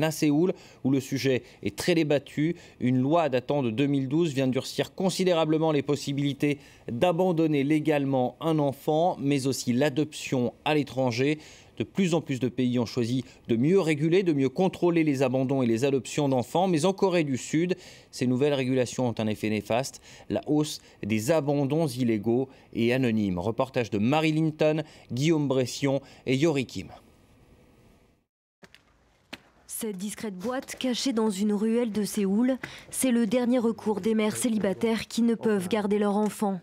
à Séoul, où le sujet est très débattu. Une loi datant de 2012 vient durcir considérablement les possibilités d'abandonner légalement un enfant, mais aussi l'adoption à l'étranger. De plus en plus de pays ont choisi de mieux réguler, de mieux contrôler les abandons et les adoptions d'enfants. Mais en Corée du Sud, ces nouvelles régulations ont un effet néfaste, la hausse des abandons illégaux et anonymes. Reportage de Marie Linton, Guillaume Bression et Yori Kim. Cette discrète boîte cachée dans une ruelle de Séoul, c'est le dernier recours des mères célibataires qui ne peuvent garder leur enfant.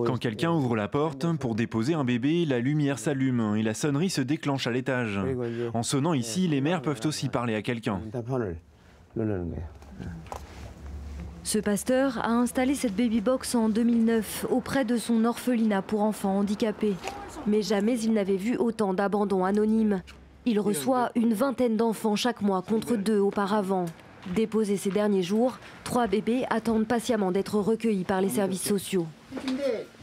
Quand quelqu'un ouvre la porte pour déposer un bébé, la lumière s'allume et la sonnerie se déclenche à l'étage. En sonnant ici, les mères peuvent aussi parler à quelqu'un. Ce pasteur a installé cette baby-box en 2009 auprès de son orphelinat pour enfants handicapés. Mais jamais il n'avait vu autant d'abandons anonymes. Il reçoit une vingtaine d'enfants chaque mois contre 2 auparavant. Déposés ces derniers jours, 3 bébés attendent patiemment d'être recueillis par les services sociaux.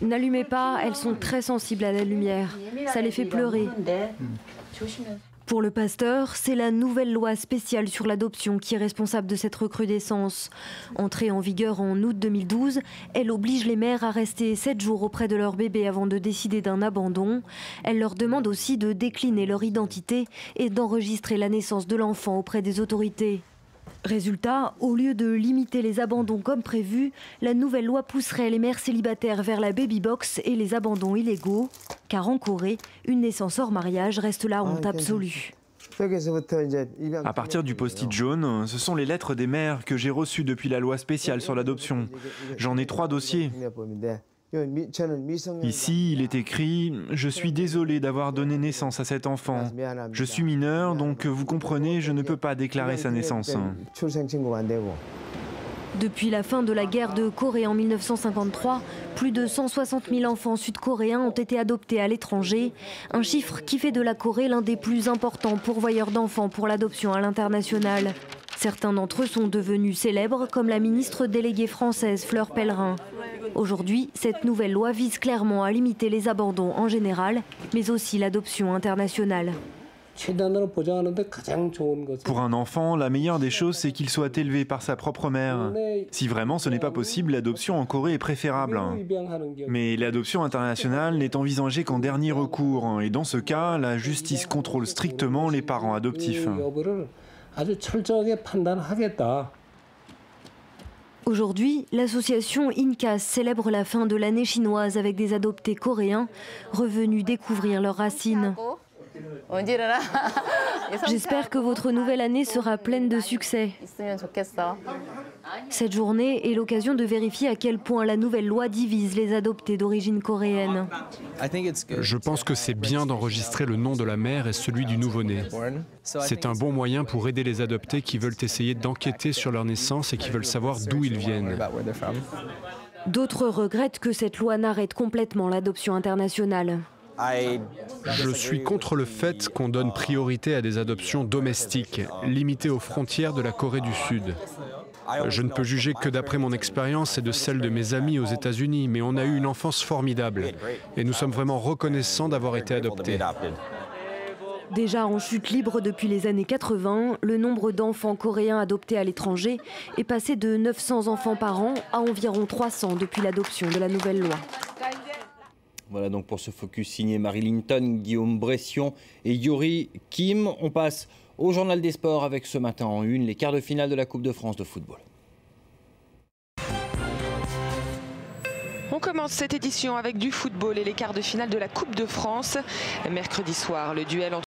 N'allumez pas, elles sont très sensibles à la lumière. Ça les fait pleurer. Pour le pasteur, c'est la nouvelle loi spéciale sur l'adoption qui est responsable de cette recrudescence. Entrée en vigueur en août 2012, elle oblige les mères à rester 7 jours auprès de leur bébé avant de décider d'un abandon. Elle leur demande aussi de décliner leur identité et d'enregistrer la naissance de l'enfant auprès des autorités. Résultat, au lieu de limiter les abandons comme prévu, la nouvelle loi pousserait les mères célibataires vers la baby-box et les abandons illégaux. Car en Corée, une naissance hors mariage reste la honte absolue. À partir du post-it jaune, ce sont les lettres des mères que j'ai reçues depuis la loi spéciale sur l'adoption. J'en ai 3 dossiers. Ici, il est écrit « Je suis désolé d'avoir donné naissance à cet enfant. Je suis mineur, donc vous comprenez, je ne peux pas déclarer sa naissance. » Depuis la fin de la guerre de Corée en 1953, plus de 160 000 enfants sud-coréens ont été adoptés à l'étranger, un chiffre qui fait de la Corée l'un des plus importants pourvoyeurs d'enfants pour l'adoption à l'international. Certains d'entre eux sont devenus célèbres, comme la ministre déléguée française Fleur Pellerin. Aujourd'hui, cette nouvelle loi vise clairement à limiter les abandons en général, mais aussi l'adoption internationale. Pour un enfant, la meilleure des choses, c'est qu'il soit élevé par sa propre mère. Si vraiment ce n'est pas possible, l'adoption en Corée est préférable. Mais l'adoption internationale n'est envisagée qu'en dernier recours. Et dans ce cas, la justice contrôle strictement les parents adoptifs. Aujourd'hui, l'association INCAS célèbre la fin de l'année chinoise avec des adoptés coréens revenus découvrir leurs racines. J'espère que votre nouvelle année sera pleine de succès. Cette journée est l'occasion de vérifier à quel point la nouvelle loi divise les adoptés d'origine coréenne. Je pense que c'est bien d'enregistrer le nom de la mère et celui du nouveau-né. C'est un bon moyen pour aider les adoptés qui veulent essayer d'enquêter sur leur naissance et qui veulent savoir d'où ils viennent. D'autres regrettent que cette loi n'arrête complètement l'adoption internationale. Je suis contre le fait qu'on donne priorité à des adoptions domestiques, limitées aux frontières de la Corée du Sud. Je ne peux juger que d'après mon expérience et de celle de mes amis aux États-Unis, mais on a eu une enfance formidable et nous sommes vraiment reconnaissants d'avoir été adoptés. Déjà en chute libre depuis les années 80, le nombre d'enfants coréens adoptés à l'étranger est passé de 900 enfants par an à environ 300 depuis l'adoption de la nouvelle loi. Voilà donc pour ce focus signé Marie Linton, Guillaume Bression et Yori Kim. On passe au journal des sports avec ce matin en une les quarts de finale de la Coupe de France de football. On commence cette édition avec du football et les quarts de finale de la Coupe de France. Mercredi soir, le duel entre